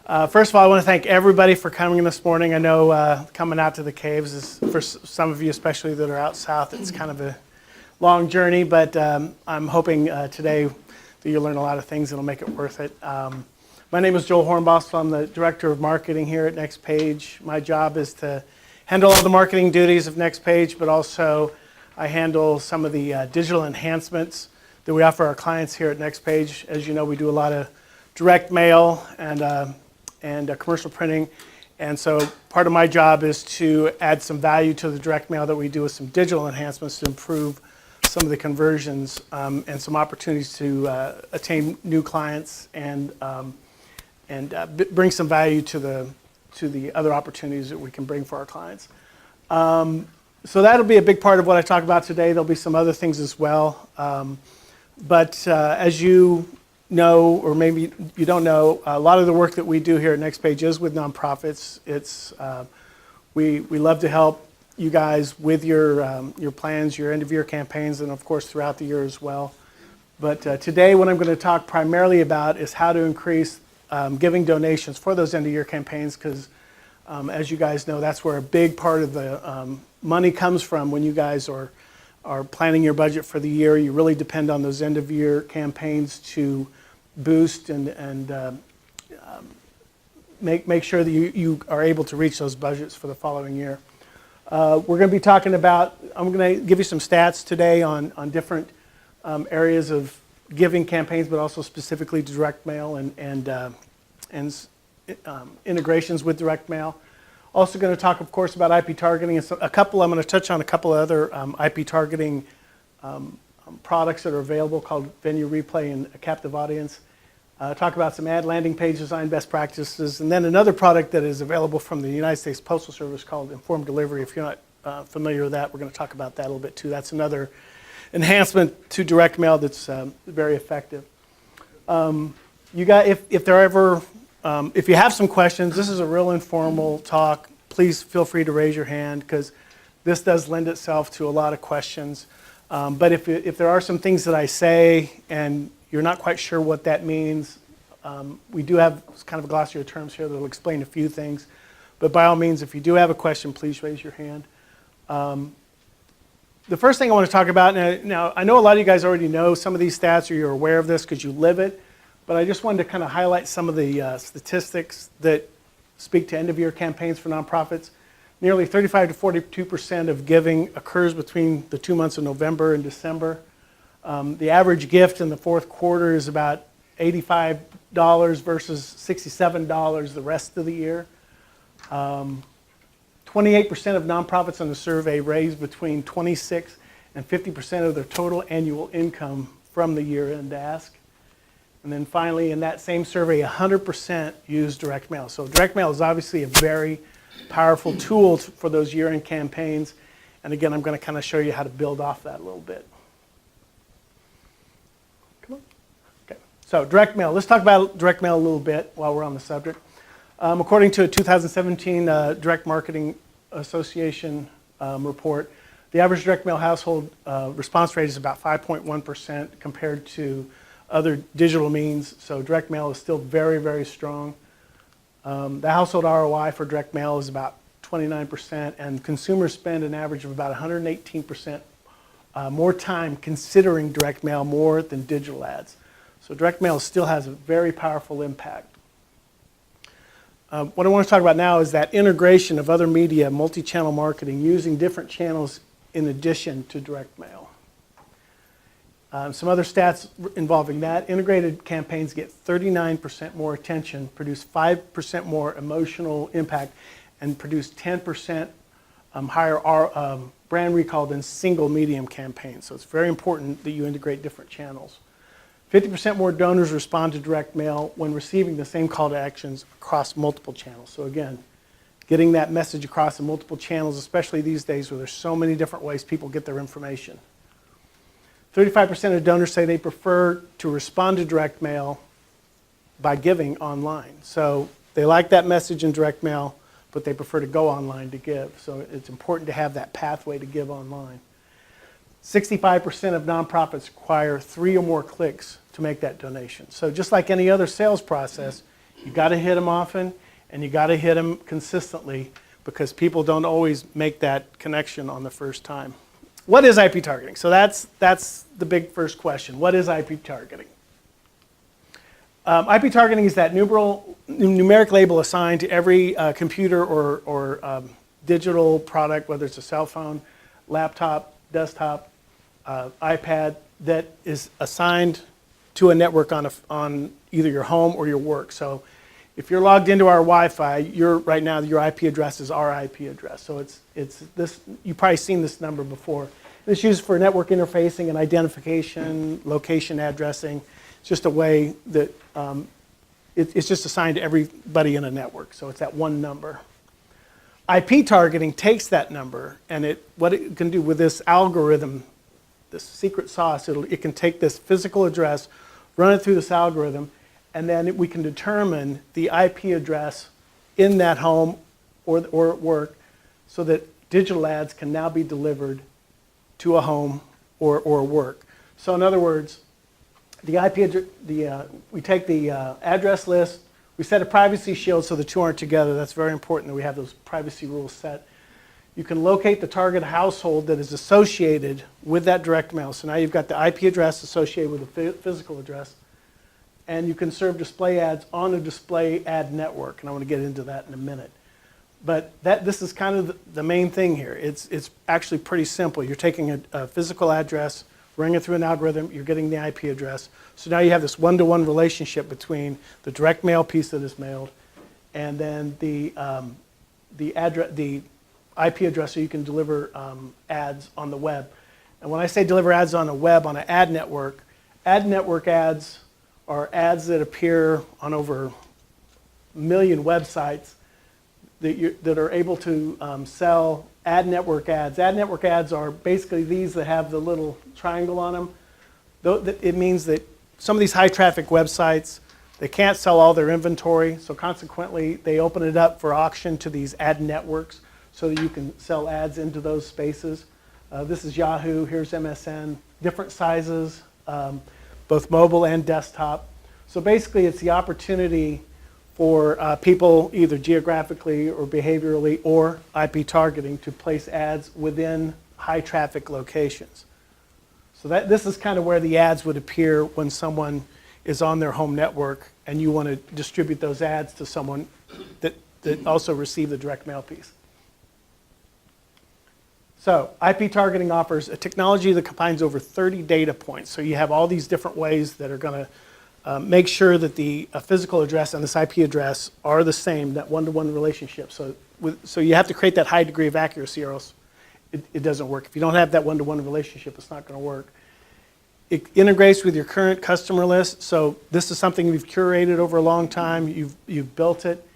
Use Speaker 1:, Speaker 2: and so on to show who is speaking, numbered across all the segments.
Speaker 1: First of all, I want to thank everybody for coming this morning. I know coming out to the caves is, for some of you especially that are out south, it's kind of a long journey, but I'm hoping today that you'll learn a lot of things that'll make it worth it. My name is Joel Hornbostel. I'm the Director of Marketing here at NextPage. My job is to handle all the marketing duties of NextPage, but also I handle some of the digital enhancements that we offer our clients here at NextPage. As you know, we do a lot of direct mail and commercial printing, and so part of my job is to add some value to the direct mail that we do with some digital enhancements to improve some of the conversions and some opportunities to attain new clients and bring some value to the other opportunities that we can bring for our clients. So that'll be a big part of what I talk about today. There'll be some other things as well. But as you know, or maybe you don't know, a lot of the work that we do here at NextPage is with nonprofits. We love to help you guys with your plans, your end-of-year campaigns, and of course throughout the year as well. But today what I'm going to talk primarily about is how to increase giving donations for those end-of-year campaigns, because as you guys know, that's where a big part of the money comes from when you guys are planning your budget for the year. You really depend on those end-of-year campaigns to boost and make sure that you are able to reach those budgets for the following year. We're going to be talking about, I'm going to give you some stats today on different areas of giving campaigns, but also specifically direct mail and integrations with direct mail. Also going to talk, of course, about IP targeting. And I'm going to touch on a couple of other IP targeting products that are available called Venue Replay and a Captive Audience. Talk about some ad landing page design best practices. And then another product that is available from the United States Postal Service called Informed Delivery. If you're not familiar with that, we're going to talk about that a little bit too. That's another enhancement to direct mail that's very effective. If you have some questions, this is a real informal talk. Please feel free to raise your hand, because this does lend itself to a lot of questions. But if there are some things that I say and you're not quite sure what that means, we do have kind of a glossary of terms here that will explain a few things. But by all means, if you do have a question, please raise your hand. The first thing I want to talk about, now I know a lot of you guys already know some of these stats, or you're aware of this because you live it, but I just wanted to kind of highlight some of the statistics that speak to end-of-year campaigns for nonprofits. Nearly 35 to 42% of giving occurs between the 2 months of November and December. The average gift in the fourth quarter is about $85 versus $67 the rest of the year. 28% of nonprofits on the survey raised between 26 and 50% of their total annual income from the year-end ask. And then finally, in that same survey, 100% use direct mail. So direct mail is obviously a very powerful tool for those year-end campaigns. And again, I'm going to kind of show you how to build off that a little bit. Come on. Okay. So direct mail. Let's talk about direct mail a little bit while we're on the subject. According to a 2017 Direct Marketing Association report, the average direct mail household response rate is about 5.1% compared to other digital means. So direct mail is still very, very strong. The household ROI for direct mail is about 29%, and consumers spend an average of about 118% more time considering direct mail more than digital ads. So direct mail still has a very powerful impact. What I want to talk about now is that integration of other media, multi-channel marketing, using different channels in addition to direct mail. Some other stats involving that: integrated campaigns get 39% more attention, produce 5% more emotional impact, and produce 10% higher brand recall than single medium campaigns. So it's very important that you integrate different channels. 50% more donors respond to direct mail when receiving the same call to actions across multiple channels. So again, getting that message across in multiple channels, especially these days where there's so many different ways people get their information. 35% of donors say they prefer to respond to direct mail by giving online. So they like that message in direct mail, but they prefer to go online to give. So it's important to have that pathway to give online. 65% of nonprofits require 3 or more clicks to make that donation. So just like any other sales process, You got to hit them often, and you got to hit them consistently, because people don't always make that connection on the first time. What is IP targeting? So that's the big first question. What is IP targeting? IP targeting is that numeric label assigned to every computer or digital product, whether it's a cell phone, laptop, desktop, iPad, that is assigned to a network on either your home or your work. So if you're logged into our Wi-Fi, right now your IP address is our IP address. So it's this. You've probably seen this number before. It's used for network interfacing and identification, location addressing. It's just a way that it's just assigned to everybody in a network. So it's that one number. IP targeting takes that number, and what it can do with this algorithm, this secret sauce, it can take this physical address, run it through this algorithm, and then we can determine the IP address in that home or at work, so that digital ads can now be delivered to a home or work. So in other words, we take the address list, we set a privacy shield so the two aren't together. That's very important that we have those privacy rules set. You can locate the target household that is associated with that direct mail. So now you've got the IP address associated with the physical address, and you can serve display ads on a display ad network, and I want to get into that in a minute. But this is kind of the main thing here. It's actually pretty simple. You're taking a physical address, running it through an algorithm, you're getting the IP address. So now you have this one-to-one relationship between the direct mail piece that is mailed and then the IP address, so you can deliver ads on the web. And when I say deliver ads on the web on an ad network ads are ads that appear on over 1 million websites that are able to sell ad network ads. Ad network ads are basically these that have the little triangle on them. It means that some of these high traffic websites, they can't sell all their inventory, so consequently they open it up for auction to these ad networks so that you can sell ads into those spaces. This is Yahoo, here's MSN, different sizes, both mobile and desktop. So basically it's the opportunity for people either geographically or behaviorally or IP targeting to place ads within high traffic locations. So this is kind of where the ads would appear when someone is on their home network and you want to distribute those ads to someone that also received the direct mail piece. So IP targeting offers a technology that combines over 30 data points. So you have all these different ways that are going to make sure that the physical address and this IP address are the same, that one-to-one relationship. So you have to create that high degree of accuracy, or else it doesn't work. If you don't have that one-to-one relationship, it's not going to work. It integrates with your current customer list. So this is something you've curated over a long time. You've built it,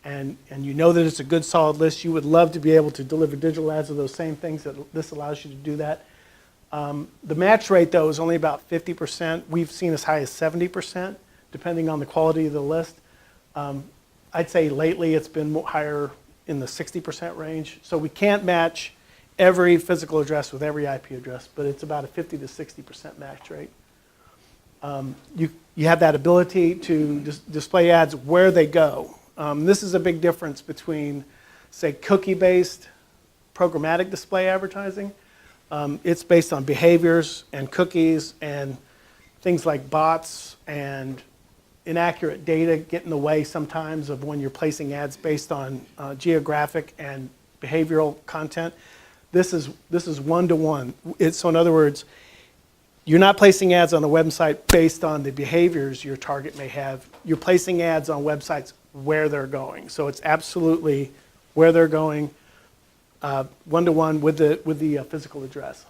Speaker 1: and you know that it's a good, solid list. You would love to be able to deliver digital ads of those same things. This allows you to do that. The match rate, though, is only about 50%. We've seen as high as 70%, depending on the quality of the list. I'd say lately it's been higher in the 60% range. So we can't match every physical address with every IP address, but it's about a 50 to 60% match rate. You have that ability to display ads where they go. This is a big difference between, say, cookie-based programmatic display advertising. It's based on behaviors and cookies, and things like bots and inaccurate data get in the way sometimes of when you're placing ads based on geographic and behavioral content. This is one-to-one. So in other words, you're not placing ads on a website based on the behaviors your target may have. You're placing ads on websites where they're going. So it's absolutely where they're going, one-to-one with the physical address.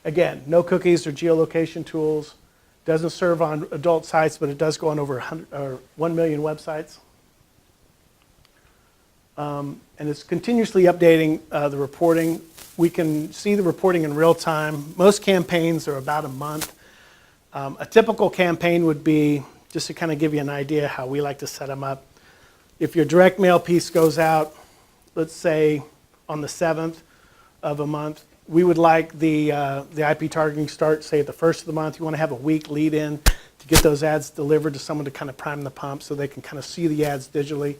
Speaker 1: Again, no cookies or geolocation tools. Doesn't serve on adult sites, but it does go on over 1 million websites. And it's continuously updating the reporting. We can see the reporting in real time. Most campaigns are about a month. A typical campaign would be, just to kind of give you an idea how we like to set them up, if your direct mail piece goes out, let's say on the 7th of a month, we would like the IP targeting start, say, at the 1st of the month. You want to have a week lead in to get those ads delivered to someone to kind of prime the pump so they can kind of see the ads digitally.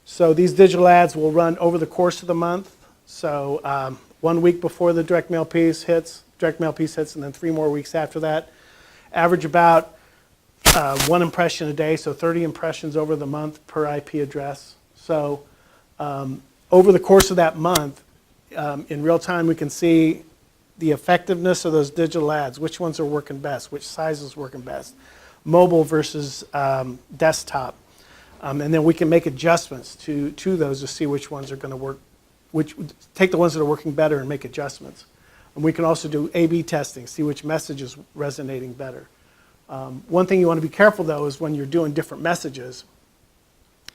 Speaker 1: So these digital ads will run over the course of the month. So 1 week before the direct mail piece hits, and then 3 more weeks after that. Average about 1 impression a day, so 30 impressions over the month per IP address. So over the course of that month, in real time, we can see the effectiveness of those digital ads, which ones are working best, which sizes working best, mobile versus desktop. And then we can make adjustments to those to see which ones are going to work, take the ones that are working better and make adjustments. And we can also do A/B testing, see which message is resonating better. One thing you want to be careful, though, is when you're doing different messages,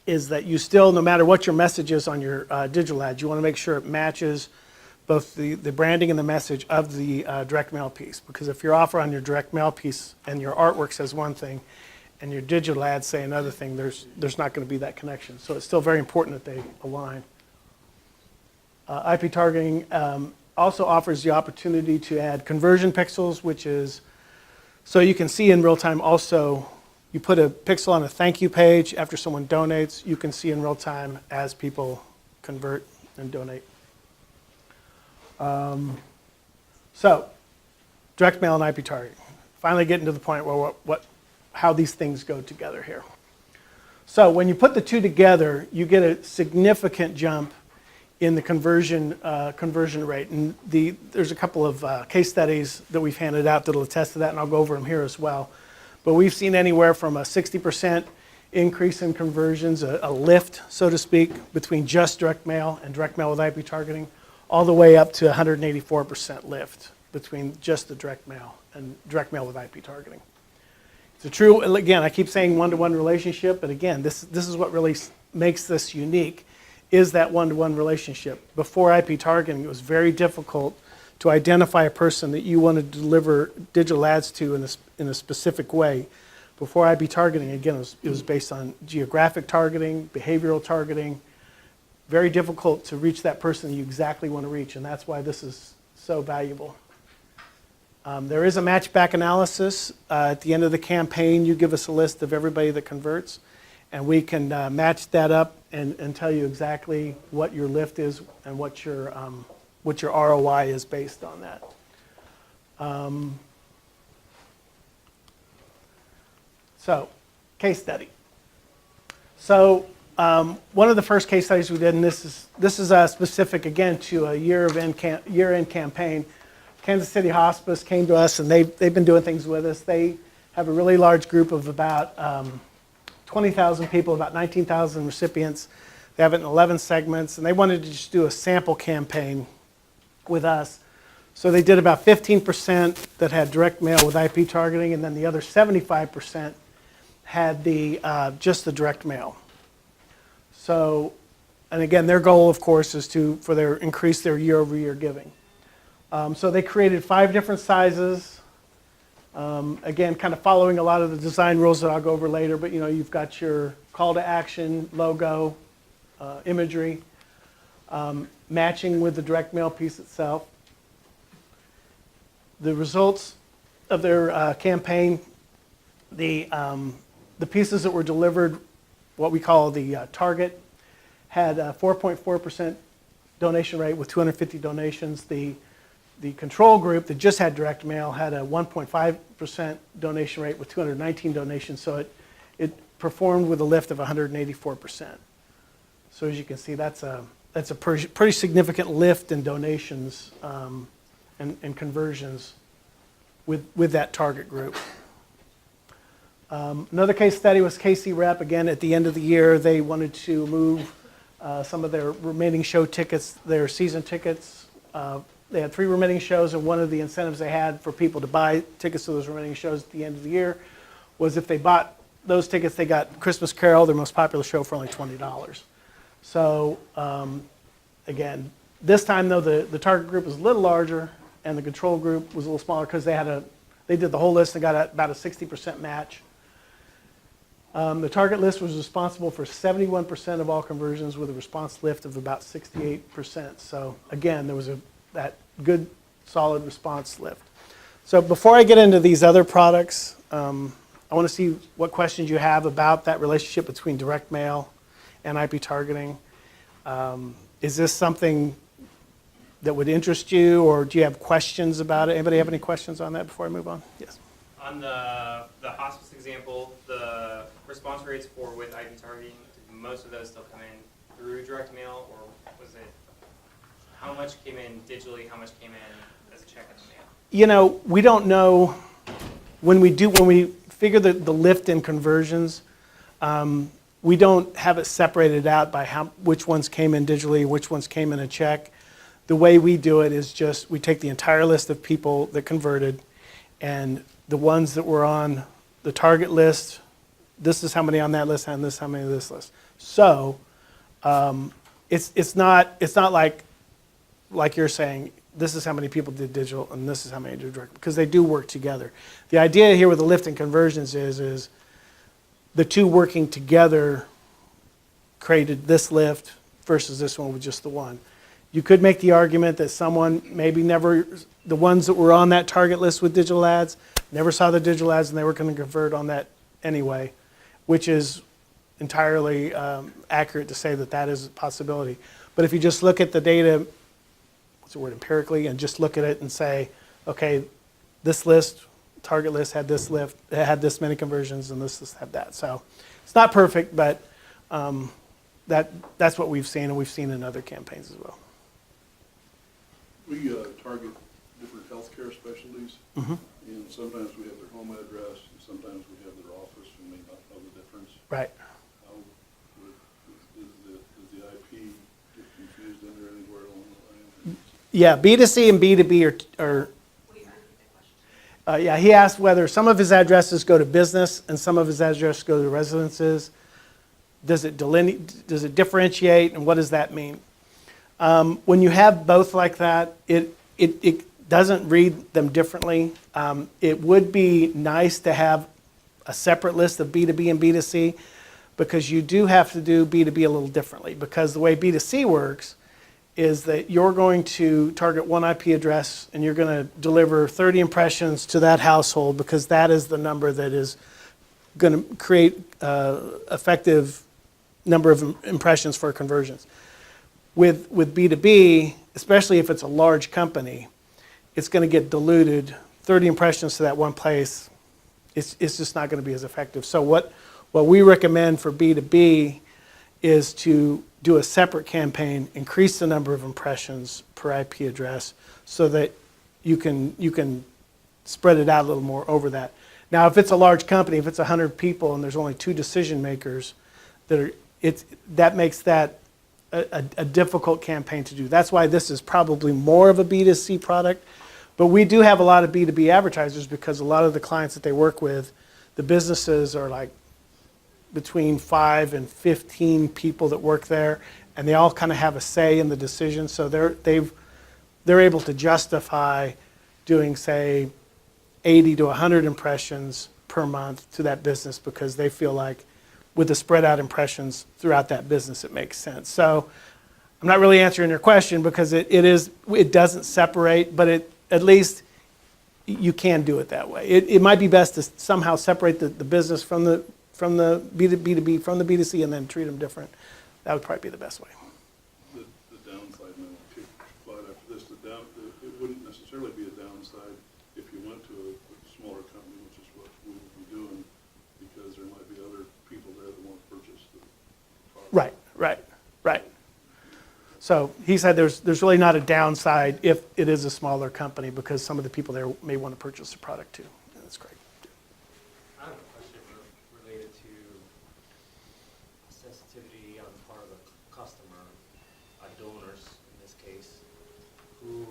Speaker 1: is that you still, no matter what your message is on your digital ads, you want to make sure it matches both the branding and the message of the direct mail piece. Because if your offer on your direct mail piece and your artwork says one thing, and your digital ads say another thing, there's not going to be that connection. So it's still very important that they align. IP targeting also offers the opportunity to add conversion pixels, which is, so you can see in real time also, you put a pixel on a thank you page after someone donates, you can see in real time as people convert and donate. So, direct mail and IP targeting. Finally getting to the point where how these things go together here. So when you put the two together, you get a significant jump in the conversion rate. And there's a couple of case studies that we've handed out that'll attest to that, and I'll go over them here as well. But we've seen anywhere from a 60% increase in conversions, a lift, so to speak, between just direct mail and direct mail with IP targeting, all the way up to 184% lift between just the direct mail and direct mail with IP targeting. It's a true, again, I keep saying one-to-one relationship, but again, this is what really makes this unique, is that one-to-one relationship. Before IP targeting, it was very difficult to identify a person that you want to deliver digital ads to in a specific way. Before IP targeting, again, it was based on geographic targeting, behavioral targeting. Very difficult to reach that person you exactly want to reach, and that's why this is so valuable. There is a match-back analysis. At the end of the campaign, you give us a list of everybody that converts, and we can match that up and tell you exactly what your lift is and what your ROI is based on that. So, case study. So, one of the first case studies we did, and this is specific again to a year-end campaign. Kansas City Hospice came to us, and they've been doing things with us. They have a really large group of about 20,000 people, about 19,000 recipients. They have it in 11 segments, and they wanted to just do a sample campaign with us. So they did about 15% that had direct mail with IP targeting, and then the other 75% had just the direct mail. So, and again, their goal, of course, is to increase their year-over-year giving. So they created 5 different sizes. Again, kind of following a lot of the design rules that I'll go over later, but you've got your call to action, logo, imagery, matching with the direct mail piece itself. The results of their campaign, the pieces that were delivered, what we call the target, had a 4.4% donation rate with 250 donations. The control group that just had direct mail had a 1.5% donation rate with 219 donations, so it performed with a lift of 184%. So as you can see, that's a pretty significant lift in donations and conversions with that target group. Another case study was KC Rep. Again, at the end of the year, they wanted to move some of their remaining show tickets, their season tickets. They had 3 remaining shows, and one of the incentives they had for people to buy tickets to those remaining shows at the end of the year was if they bought those tickets, they got Christmas Carol, their most popular show, for only $20. So again, this time though, the target group was a little larger, and the control group was a little smaller because they did the whole list and got about a 60% match. The target list was responsible for 71% of all conversions with a response lift of about 68%. So again, there was that good, solid response lift. So before I get into these other products, I want to see what questions you have about that relationship between direct mail and IP targeting. Is this something that would interest you, or do you have questions about it? Anybody have any questions on that before I move on? Yes.
Speaker 2: On the hospice example, the response rates for with IP targeting, did most of those still come in through direct mail, or was it how much came in digitally, how much came in as a check in the mail?
Speaker 1: You know, we don't know when we figure the lift in conversions. We don't have it separated out by which ones came in digitally, which ones came in a check. The way we do it is just we take the entire list of people that converted, and the ones that were on the target list, this is how many on that list, and this is how many on this list. So it's not like you're saying, this is how many people did digital and this is how many did direct, because they do work together. The idea here with the lift and conversions is the two working together created this lift versus this one with just the one. You could make the argument that someone maybe never, the ones that were on that target list with digital ads, never saw the digital ads and they were going to convert on that anyway, which is entirely accurate to say that that is a possibility. But if you just look at the data, what's the word, empirically, and just look at it and say, okay, this list, target list had this lift, it had this many conversions, and this list had that. So it's not perfect, but that's what we've seen, and we've seen in other campaigns as well.
Speaker 3: We target different healthcare specialties, and sometimes we have their home address, and sometimes we have their office, and may not know the difference.
Speaker 1: Right.
Speaker 3: How does the IP get confused in there anywhere along the line?
Speaker 1: Yeah, B2C and B2B are yeah, he asked whether some of his addresses go to business and some of his addresses go to residences. Does it differentiate, and what does that mean? When you have both like that, it doesn't read them differently. It would be nice to have a separate list of B2B and B2C, because you do have to do B2B a little differently, because the way B2C works is that you're going to target one IP address and you're going to deliver 30 impressions to that household, because that is the number that is going to create effective number of impressions for conversions. With B2B, especially if it's a large company, it's going to get diluted. 30 impressions to that one place, it's just not going to be as effective. So what we recommend for B2B is to do a separate campaign, increase the number of impressions per IP address, so that you can spread it out a little more over that. Now, if it's a large company, if it's 100 people and there's only 2 decision makers, that makes that a difficult campaign to do. That's why this is probably more of a B2C product. But we do have a lot of B2B advertisers, because a lot of the clients that they work with, the businesses are like between 5 and 15 people that work there, and they all kind of have a say in the decision. So they're able to justify doing, say, 80 to 100 impressions per month to that business, because they feel like with the spread out impressions throughout that business, it makes sense. So I'm not really answering your question, because it doesn't separate, but at least you can do it that way. It might be best to somehow separate the business from the B2B, from the B2C, and then treat them different. That would probably be the best way.
Speaker 3: The downside, and then I'll kick slide after this, it wouldn't necessarily be a downside if you went to a smaller company, which is what we would be doing, because there might be other people there that want to purchase the product. Right. So he said there's really not a downside if it is a smaller company, because some of the people there may want to purchase the product too. And that's great.
Speaker 4: I have a question related to sensitivity on the part of the customer, donors in this case, who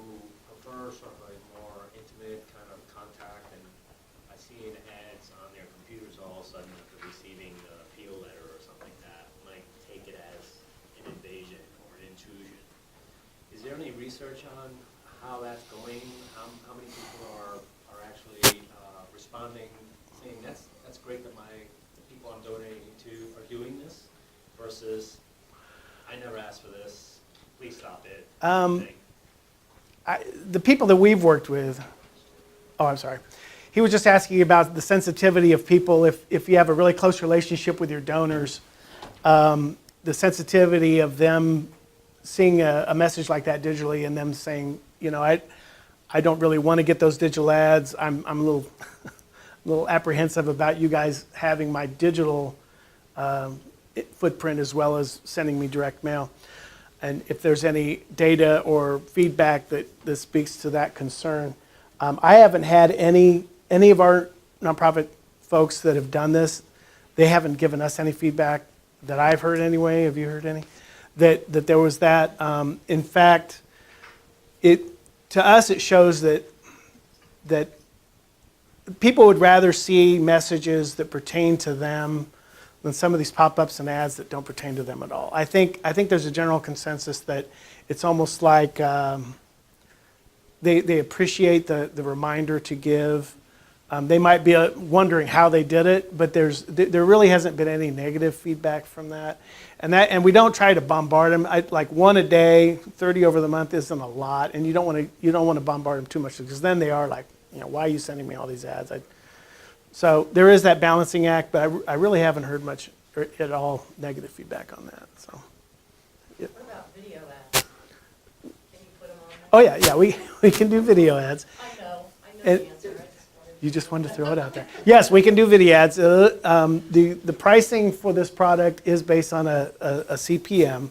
Speaker 4: prefer sort of a more intimate kind of contact, and I see in ads on their computers all of a sudden after receiving the appeal letter or something like that, might take it as an invasion or an intrusion. Is there any research on how that's going? How many people are actually responding, saying that's great that the people I'm donating to are doing this, versus I never asked for this, please stop it?
Speaker 1: The people that we've worked with, I'm sorry. he was just asking about the sensitivity of people if you have a really close relationship with your donors, the sensitivity of them seeing a message like that digitally and them saying, you know, I don't really want to get those digital ads. I'm a little little apprehensive about you guys having my digital footprint as well as sending me direct mail. And if there's any data or feedback that speaks to that concern. I haven't had any of our nonprofit folks that have done this. They haven't given us any feedback that I've heard anyway. Have you heard any? That there was that. In fact, to us it shows that people would rather see messages that pertain to them than some of these pop-ups and ads that don't pertain to them at all. I think there's a general consensus that it's almost like they appreciate the reminder to give. They might be wondering how they did it, but there really hasn't been any negative feedback from that. And we don't try to bombard them. Like one a day, 30 over the month isn't a lot, and you don't want to bombard them too much because then they are like, you know, why are you sending me all these ads? So there is that balancing act, but I really haven't heard much at all negative feedback on that. So. Yep.
Speaker 5: What about video ads? Can you put them on there?
Speaker 1: Oh yeah, we can do video ads.
Speaker 5: I know
Speaker 1: And-
Speaker 5: the answer.
Speaker 1: You just wanted to throw it out there. Yes, we can do video ads. The pricing for this product is based on a CPM,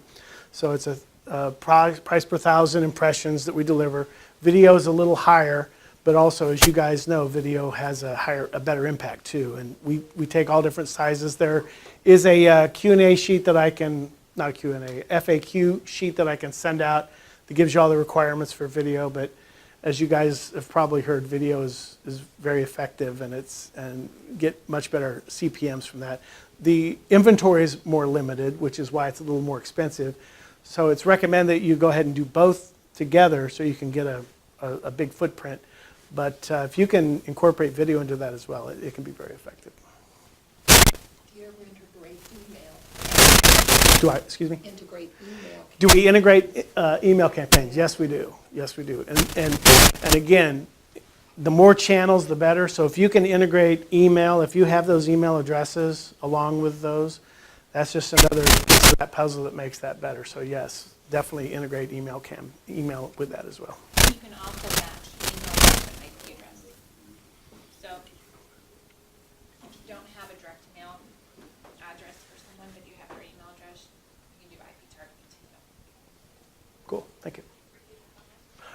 Speaker 1: so it's a price per 1,000 impressions that we deliver. Video is a little higher, but also, as you guys know, video has a better impact too. And we take all different sizes. There is a Q&A sheet that I can, not a Q&A, FAQ sheet that I can send out that gives you all the requirements for video, but as you guys have probably heard, video is very effective and get much better CPMs from that. The inventory is more limited, which is why it's a little more expensive. So it's recommended that you go ahead and do both together so you can get a big footprint. But if you can incorporate video into that as well, it can be very effective.
Speaker 5: Do you ever integrate email?
Speaker 1: Do I, excuse me?
Speaker 5: Integrate email.
Speaker 1: Do we integrate email campaigns? Yes, we do. Yes, we do. And again, the more channels, the better. So if you can integrate email, if you have those email addresses along with those, that's just another piece of that puzzle that makes that better. So yes, definitely integrate email with that as well.
Speaker 6: You can also match email address and IP address. So if you don't have a direct mail address for someone, but you have their email address, you can do IP targeting too.
Speaker 1: Cool, thank you.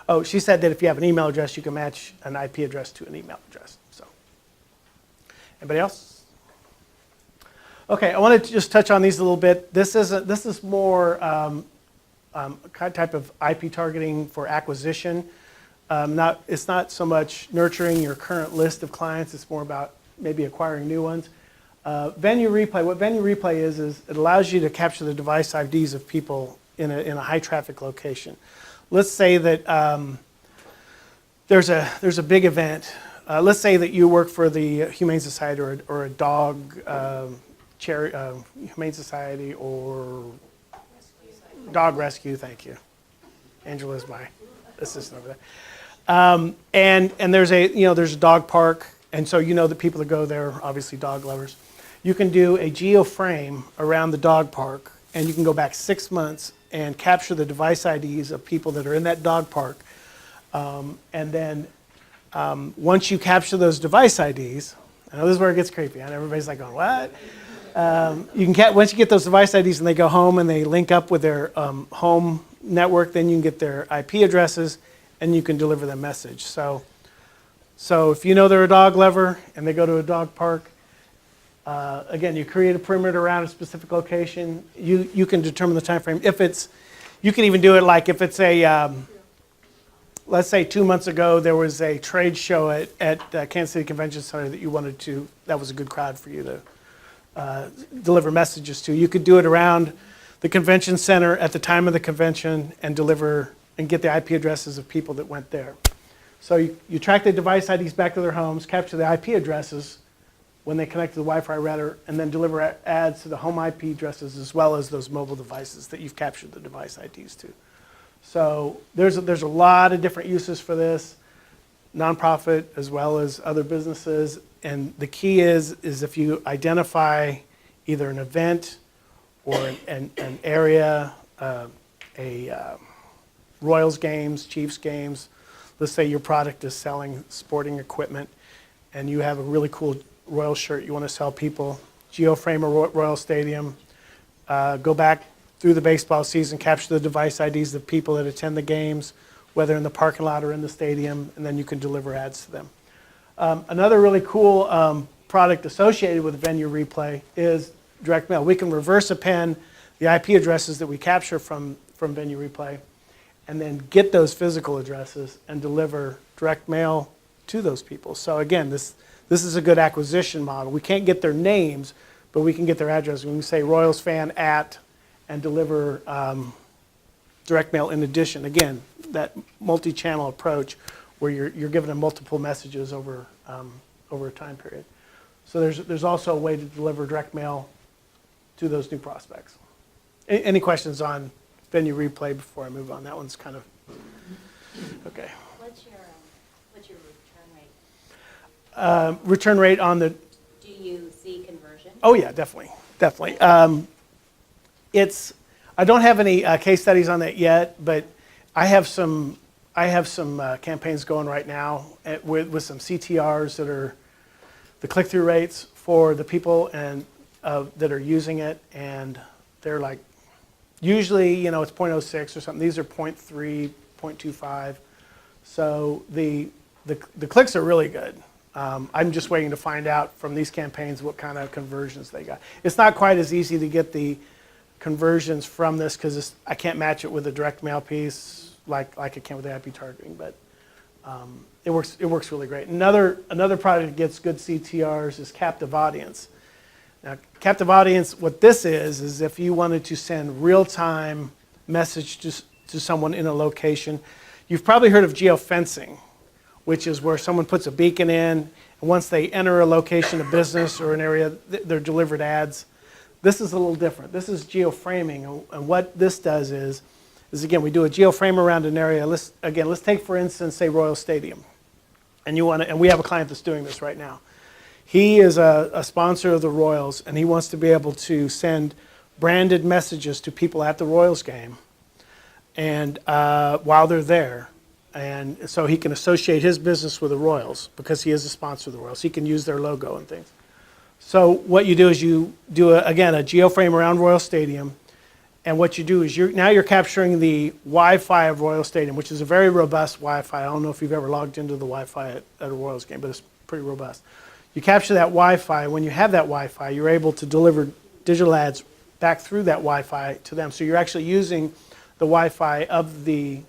Speaker 1: Oh, she said that if you have an email address, you can match an IP address to an email address. So, anybody else? Okay, I wanted to just touch on these a little bit. This is more type of IP targeting for acquisition. It's not so much nurturing your current list of clients. It's more about maybe acquiring new ones. Venue replay. What venue replay is it allows you to capture the device IDs of people in a high traffic location. Let's say that there's a big event. Let's say that you work for the Humane Society or a dog Humane Society or dog rescue. Thank you. Angela's my assistant over there. And there's a dog park, and so you know the people that go there are obviously dog lovers. You can do a geo frame around the dog park, and you can go back 6 months and capture the device IDs of people that are in that dog park. And then once you capture those device IDs, I know this is where it gets creepy, and everybody's like going, what? Once you get those device IDs and they go home and they link up with their home network, then you can get their IP addresses and you can deliver them message. So if you know they're a dog lover and they go to a dog park, again, you create a perimeter around a specific location. You can determine the time frame. You can even do it like if it's let's say 2 months ago there was a trade show at Kansas City Convention Center that was a good crowd for you to deliver messages to. You could do it around the convention center at the time of the convention and deliver and get the IP addresses of people that went there. So you track the device IDs back to their homes, capture the IP addresses when they connect to the Wi-Fi router, and then deliver ads to the home IP addresses as well as those mobile devices that you've captured the device IDs to. So there's a lot of different uses for this. nonprofit as well as other businesses. And the key is if you identify either an event or an area, Royals games, Chiefs games, let's say your product is selling sporting equipment and you have a really cool Royal shirt you want to sell people, geoframe a Royal Stadium, go back through the baseball season, capture the device IDs of people that attend the games, whether in the parking lot or in the stadium, and then you can deliver ads to them. Another really cool product associated with Venue Replay is direct mail. We can reverse append the IP addresses that we capture from Venue Replay and then get those physical addresses and deliver direct mail to those people. So again, this is a good acquisition model. We can't get their names, but we can get their address. We can say Royals fan at and deliver direct mail in addition. Again, that multi-channel approach where you're giving them multiple messages over a time period. So there's also a way to deliver direct mail to those new prospects. Any questions on Venue Replay before I move on? That one's kind of, okay.
Speaker 5: What's your return rate?
Speaker 1: Return rate on the,
Speaker 5: Do you see conversion?
Speaker 1: oh yeah, definitely. I don't have any case studies on that yet, but I have some campaigns going right now with some CTRs that are the click-through rates for the people and that are using it, and they're like, usually, it's 0.06 or something. These are 0.3, 0.25. So the clicks are really good. I'm just waiting to find out from these campaigns what kind of conversions they got. It's not quite as easy to get the conversions from this because I can't match it with a direct mail piece like I can with the IP targeting, but it works really great. Another product that gets good CTRs is Captive Audience. Now, Captive Audience, what this is if you wanted to send real-time message to someone in a location. You've probably heard of geofencing, which is where someone puts a beacon in, and once they enter a location, a business or an area, they're delivered ads. This is a little different. This is geoframing, and what this does is again, we do a geoframe around an area. Let's take, for instance, say Royal Stadium, and we have a client that's doing this right now. He is a sponsor of the Royals, and he wants to be able to send branded messages to people at the Royals game, and while they're there, and so he can associate his business with the Royals because he is a sponsor of the Royals. He can use their logo and things. So what you do is you do a geoframe around Royal Stadium, and what you do is now you're capturing the Wi-Fi of Royal Stadium, which is a very robust Wi-Fi. I don't know if you've ever logged into the Wi-Fi at a Royals game, but it's pretty robust. You capture that Wi-Fi. When you have that Wi-Fi, you're able to deliver digital ads back through that Wi-Fi to them. So you're actually using the Wi-Fi of the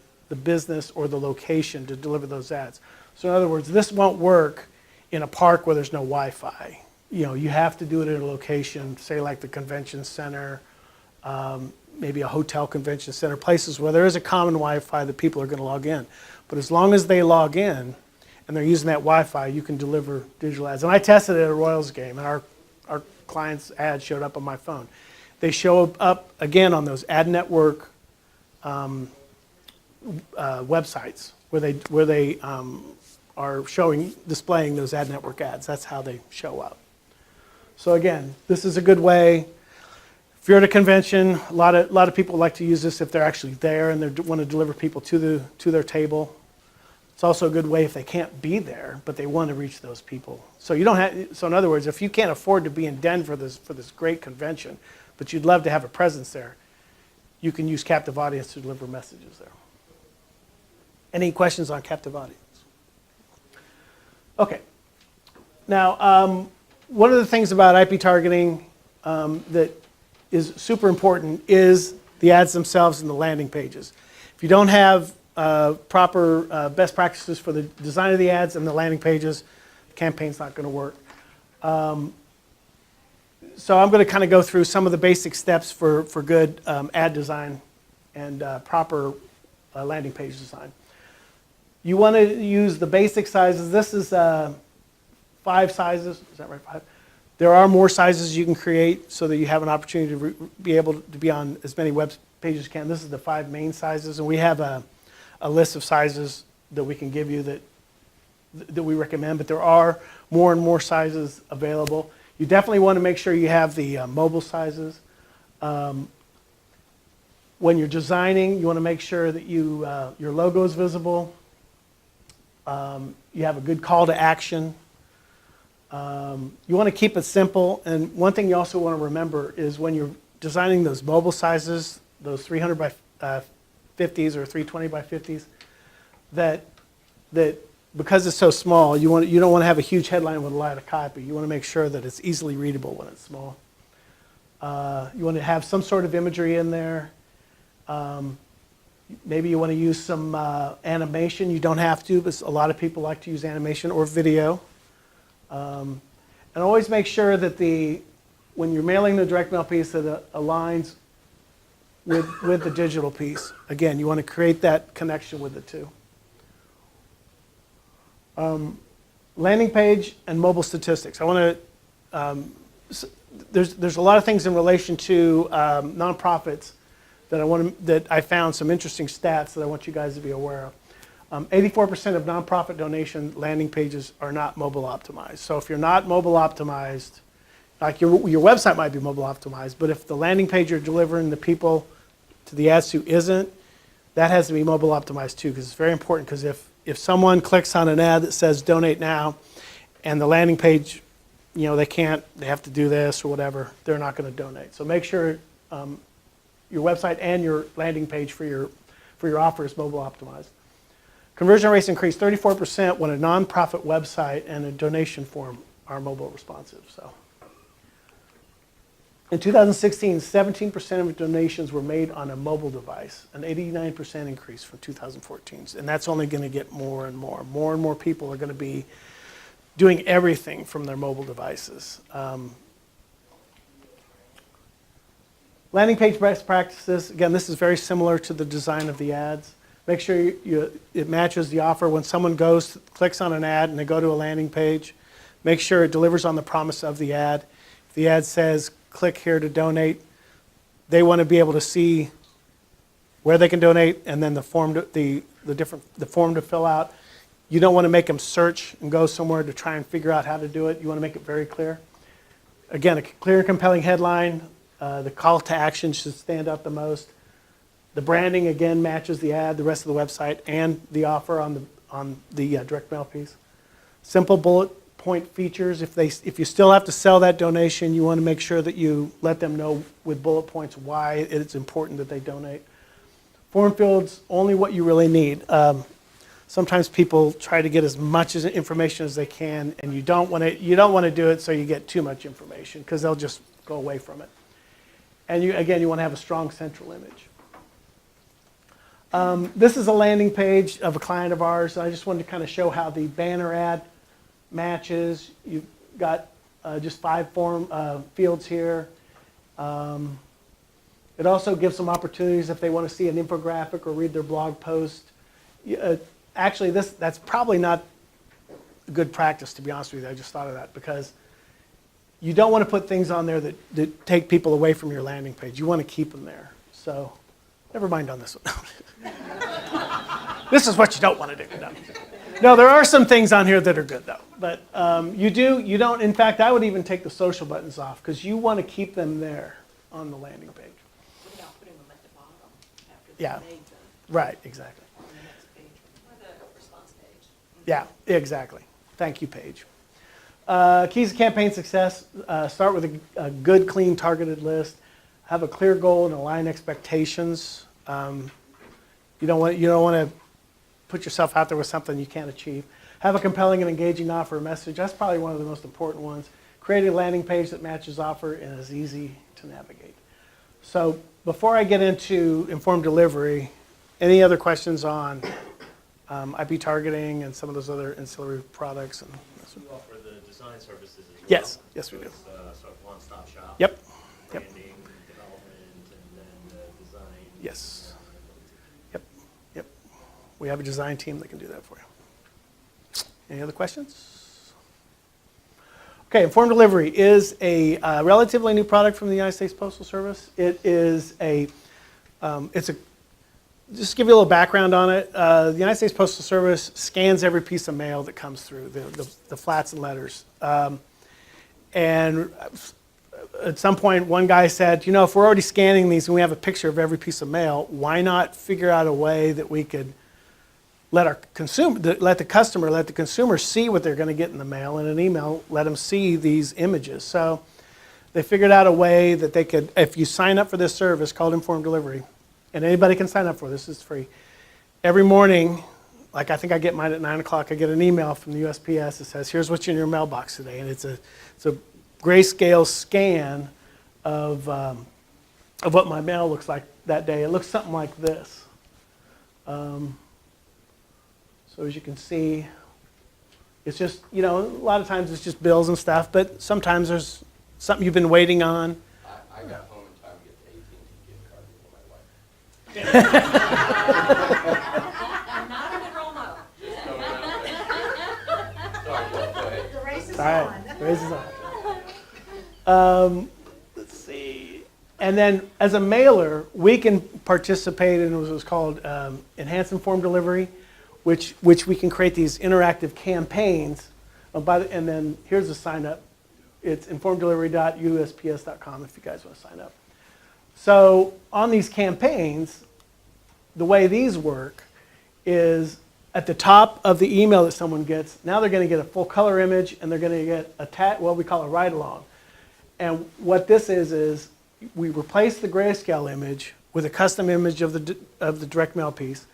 Speaker 1: business or the location to deliver those ads. So in other words, this won't work in a park where there's no Wi-Fi. You have to do it at a location, say like the convention center, maybe a hotel convention center, places where there is a common Wi-Fi that people are going to log in. But as long as they log in and they're using that Wi-Fi, you can deliver digital ads. And I tested it at a Royals game, and our client's ads showed up on my phone. They show up, again, on those ad network websites where they are displaying those ad network ads. That's how they show up. So again, this is a good way. If you're at a convention, a lot of people like to use this if they're actually there and they want to deliver people to their table. It's also a good way if they can't be there, but they want to reach those people. So in other words, if you can't afford to be in Denver for this great convention, but you'd love to have a presence there, you can use Captive Audience to deliver messages there. Any questions on Captive Audience? Okay. Now, one of the things about IP targeting that is super important is the ads themselves and the landing pages. If you don't have proper best practices for the design of the ads and the landing pages, the campaign's not going to work. So I'm going to kind of go through some of the basic steps for good ad design and proper landing page design. You want to use the basic sizes. This is 5 sizes. Is that right, 5? There are more sizes you can create so that you have an opportunity to be able to be on as many web pages as you can. This is the 5 main sizes, and we have a list of sizes that we can give you that that we recommend, but there are more and more sizes available. You definitely want to make sure you have the mobile sizes. When you're designing, you want to make sure that your logo is visible. You have a good call to action. You want to keep it simple. And one thing you also want to remember is when you're designing those mobile sizes, those 300 by 50s or 320 by 50s, that because it's so small, you don't want to have a huge headline with a lot of copy. You want to make sure that it's easily readable when it's small. You want to have some sort of imagery in there. Maybe you want to use some animation. You don't have to, but a lot of people like to use animation or video. And always make sure that when you're mailing the direct mail piece, that it aligns with the digital piece. Again, you want to create that connection with the two. Landing page and mobile statistics. I want to. There's a lot of things in relation to nonprofits that I found some interesting stats that I want you guys to be aware of. 84% of nonprofit donation landing pages are not mobile optimized. So if you're not mobile optimized, like your website might be mobile optimized, but if the landing page you're delivering the people to the ads to isn't, that has to be mobile optimized too, because it's very important, because if someone clicks on an ad that says donate now and the landing page, they have to do this or whatever, they're not going to donate. So make sure your website and your landing page for your offer is mobile optimized. Conversion rates increased 34% when a nonprofit website and a donation form are mobile responsive. So, in 2016, 17% of donations were made on a mobile device, an 89% increase from 2014. And that's only going to get more and more. More and more people are going to be doing everything from their mobile devices. Landing page best practices. Again, this is very similar to the design of the ads. Make sure it matches the offer. When someone clicks on an ad and they go to a landing page, make sure it delivers on the promise of the ad. If the ad says, click here to donate, they want to be able to see where they can donate and then the form to fill out. You don't want to make them search and go somewhere to try and figure out how to do it. You want to make it very clear. Again, a clear and compelling headline. The call to action should stand out the most. The branding, again, matches the ad, the rest of the website, and the offer on the direct mail piece. Simple bullet point features. If you still have to sell that donation, you want to make sure that you let them know with bullet points why it's important that they donate. Form fields, only what you really need. Sometimes people try to get as much information as they can, and you don't want to do it so you get too much information, because they'll just go away from it. And you want to have a strong central image. This is a landing page of a client of ours. I just wanted to kind of show how the banner ad matches. You've got just 5 form fields here. It also gives them opportunities if they want to see an infographic or read their blog post. Actually, that's probably not a good practice, to be honest with you. I just thought of that, because you don't want to put things on there that take people away from your landing page. You want to keep them there. So never mind on this one. This is what you don't want to do. No, there are some things on here that are good, though. But you don't, in fact, I would even take the social buttons off, because you want to keep them there on the landing page.
Speaker 5: What about putting them at the bottom after
Speaker 1: Yeah.
Speaker 5: they're made
Speaker 1: Right, exactly.
Speaker 5: on the next page? Or the response page?
Speaker 1: Yeah, exactly. Thank you, Paige. Keys to campaign success. Start with a good, clean, targeted list. Have a clear goal and align expectations. You don't want to put yourself out there with something you can't achieve. Have a compelling and engaging offer or message. That's probably one of the most important ones. Create a landing page that matches offer and is easy to navigate. So before I get into informed delivery, any other questions on IP targeting and some of those other ancillary products? And
Speaker 4: You offer the design services as well?
Speaker 1: Yes, yes we do.
Speaker 4: It's sort of one-stop shop?
Speaker 1: Yep. Yep.
Speaker 4: Branding, development, and then the design?
Speaker 1: Yes. Yep. We have a design team that can do that for you. Any other questions? Okay, informed delivery is a relatively new product from the United States Postal Service. It is just to give you a little background on it, the United States Postal Service scans every piece of mail that comes through, the flats and letters. And at some point, one guy said, you know, if we're already scanning these and we have a picture of every piece of mail, why not figure out a way that we could let the consumer see what they're going to get in the mail in an email, let them see these images. So they figured out a way that they could, if you sign up for this service called Informed Delivery, and anybody can sign up for this, it's free. Every morning, like I think I get mine at 9 o'clock, I get an email from the USPS that says, here's what's in your mailbox today. And it's a grayscale scan of what my mail looks like that day. It looks something like this. So as you can see, it's just, you know, a lot of times it's just bills and stuff, but sometimes there's something you've been waiting on.
Speaker 7: I got home in time to get the AT&T gift card before my wife.
Speaker 5: Not in the promo.
Speaker 7: Just throwing it out there. Sorry, Joe, go ahead.
Speaker 5: The race is
Speaker 1: All
Speaker 5: on.
Speaker 1: right, raises on. Let's see. And then as a mailer, we can participate in what was called Enhanced Informed Delivery, which we can create these interactive campaigns. And then here's the sign up. It's informeddelivery.usps.com if you guys want to sign up. So on these campaigns, the way these work is at the top of the email that someone gets, now they're going to get a full color image and they're going to get what we call a ride along. And what this is we replace the grayscale image with a custom image of the direct mail piece.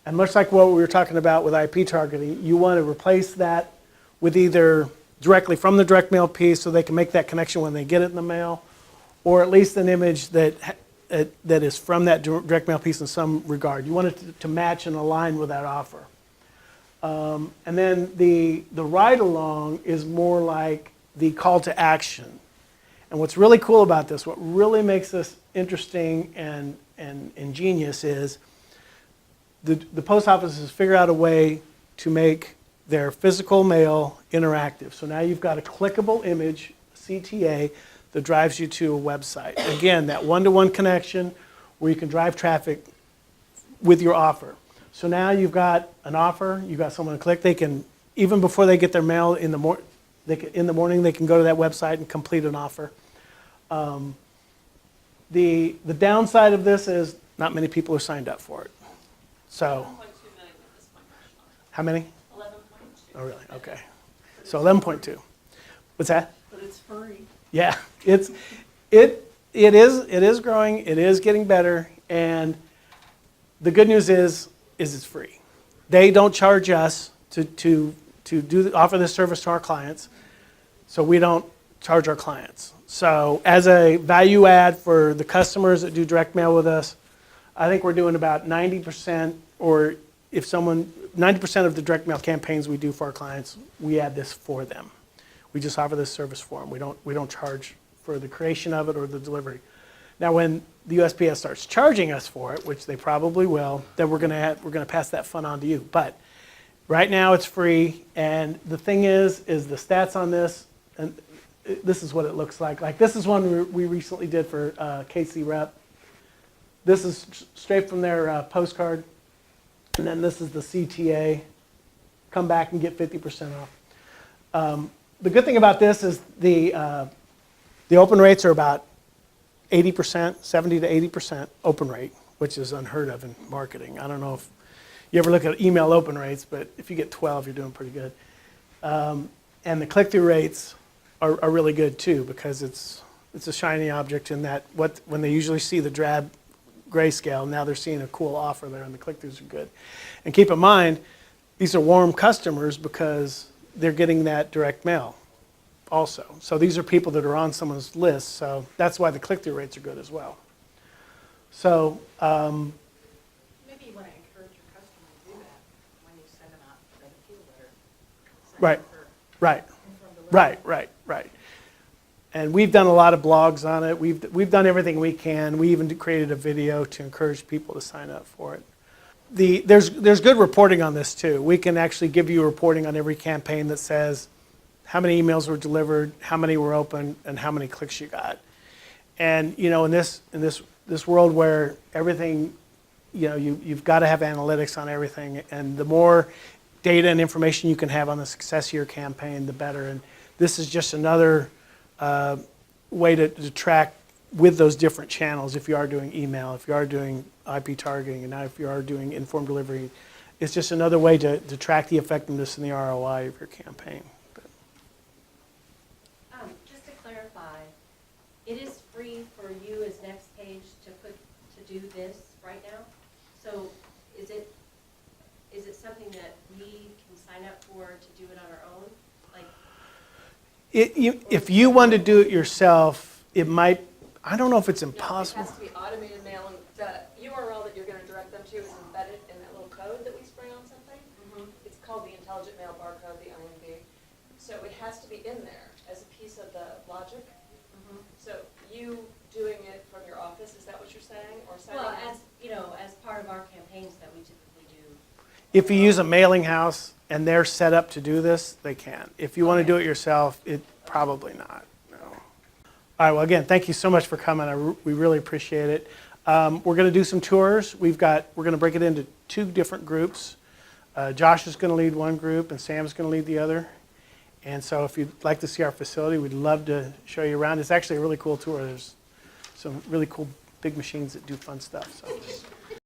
Speaker 1: And much like what we were talking about with IP targeting, you want to replace that with either directly from the direct mail piece so they can make that connection when they get it in the mail, or at least an image that is from that direct mail piece in some regard. You want it to match and align with that offer. And then the ride along is more like the call to action. And what's really cool about this, what really makes this interesting and ingenious is the post offices figure out a way to make their physical mail interactive. So now you've got a clickable image, CTA, that drives you to a website. Again, that one-to-one connection where you can drive traffic with your offer. So now you've got an offer, you've got someone to click. They can, even before they get their mail in the morning, they can go to that website and complete an offer. The downside of this is not many people are signed up for it. So,
Speaker 5: 11.2 million at this point,
Speaker 1: how many?
Speaker 5: 11.2.
Speaker 1: Oh, really? Okay. So 11.2. What's that?
Speaker 5: But it's free.
Speaker 1: Yeah, it is growing. It is getting better, and the good news is it's free. They don't charge us to offer this service to our clients, so we don't charge our clients. So as a value add for the customers that do direct mail with us, I think we're doing about 90%, or 90% of the direct mail campaigns we do for our clients, we add this for them. We just offer this service for them. We don't charge for the creation of it or the delivery. Now, when the USPS starts charging us for it, which they probably will, then we're going to pass that fund on to you. But right now, it's free. And the thing is the stats on this, and this is what it looks like. Like this is one we recently did for KC Rep. This is straight from their postcard, and then this is the CTA. Come back and get 50% off. The good thing about this is the open rates are about 80%, 70 to 80% open rate, which is unheard of in marketing. I don't know if you ever look at email open rates, but if you get 12, you're doing pretty good. And the click-through rates are really good too, because it's a shiny object in that when they usually see the drab grayscale, now they're seeing a cool offer there, and the click-throughs are good. And keep in mind, these are warm customers because they're getting that direct mail also. So these are people that are on someone's list, so that's why the click-through rates are good as well. So
Speaker 5: Maybe you want to encourage your customer to do that when you send them out the appeal letter. Send
Speaker 1: Right.
Speaker 5: them for
Speaker 1: right,
Speaker 5: informed delivery.
Speaker 1: right. And we've done a lot of blogs on it. We've done everything we can. We even created a video to encourage people to sign up for it. There's good reporting on this too. We can actually give you reporting on every campaign that says how many emails were delivered, how many were open, and how many clicks you got. And you know, in this world where everything you've got to have analytics on everything, and the more data and information you can have on the success of your campaign, the better. And this is just another way to track with those different channels. If you are doing email, if you are doing IP targeting, and now if you are doing informed delivery, it's just another way to track the effectiveness and the ROI of your campaign.
Speaker 8: Just to clarify, it is free for you as Next Page to do this right now? So is it something that we can sign up for to do it on our own? Like,
Speaker 1: If you want to do it yourself, it might, I don't know if it's
Speaker 9: No,
Speaker 1: impossible.
Speaker 9: it has to be automated mailing. The URL that you're going to direct them to is embedded in that little code that we spray on something. It's called the Intelligent Mail Barcode, the IMB. So it has to be in there as a piece of the logic. So you doing it from your office, is that what you're saying? Or signing
Speaker 8: well,
Speaker 9: up?
Speaker 8: as part of our campaigns that we typically do.
Speaker 1: If you use a mailing house and they're set up to do this, they can. If you want to do it yourself, probably not. No. All right. Well, again, thank you so much for coming. We really appreciate it. We're going to do some tours. We're going to break it into 2 different groups. Josh is going to lead one group, and Sam's going to lead the other. And so, if you'd like to see our facility, we'd love to show you around. It's actually a really cool tour. There's some really cool big machines that do fun stuff. So.